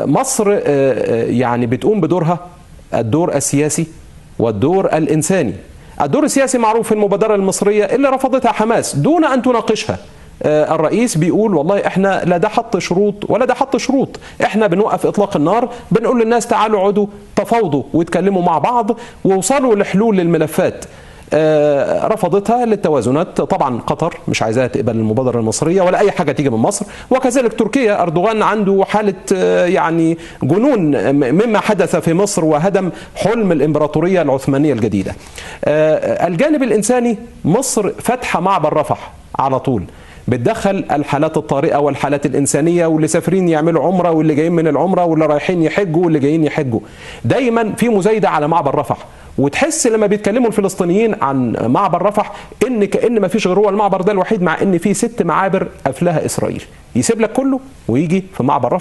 مصر يعني بتقوم بدورها، الدور السياسي والدور الإنساني. الدور السياسي معروف في المبادرة المصرية اللي رفضتها حماس دون أن تناقشها. الرئيس بيقول والله احنا لا ده حط شروط ولا ده حط شروط، احنا بنوقف اطلاق النار، بنقول للناس تعالوا اقعدوا تفاوضوا ويتكلموا مع بعض ووصلوا لحلول للملفات. رفضتها للتوازنات. طبعا قطر مش عايزاها تقبل المبادرة المصرية ولا أي حاجة تيجي من مصر، وكذلك تركيا. أردوغان عنده حالة يعني جنون مما حدث في مصر وهدم حلم الإمبراطورية العثمانية الجديدة. الجانب الإنساني، مصر فاتحة معبر رفح على طول، بتدخل الحالات الطارئة والحالات الإنسانية واللي سافرين يعملوا عمرة واللي جايين من العمرة واللي رايحين يحجوا واللي جايين يحجوا. دايما في مزايدة على معبر رفح، وتحس لما بيتكلموا الفلسطينيين عن معبر رفح ان كأن ما فيش غير هو المعبر ده الوحيد، مع ان في 6 معابر قافلاها اسرائيل. يسيب لك كله ويجي في معبر رفح.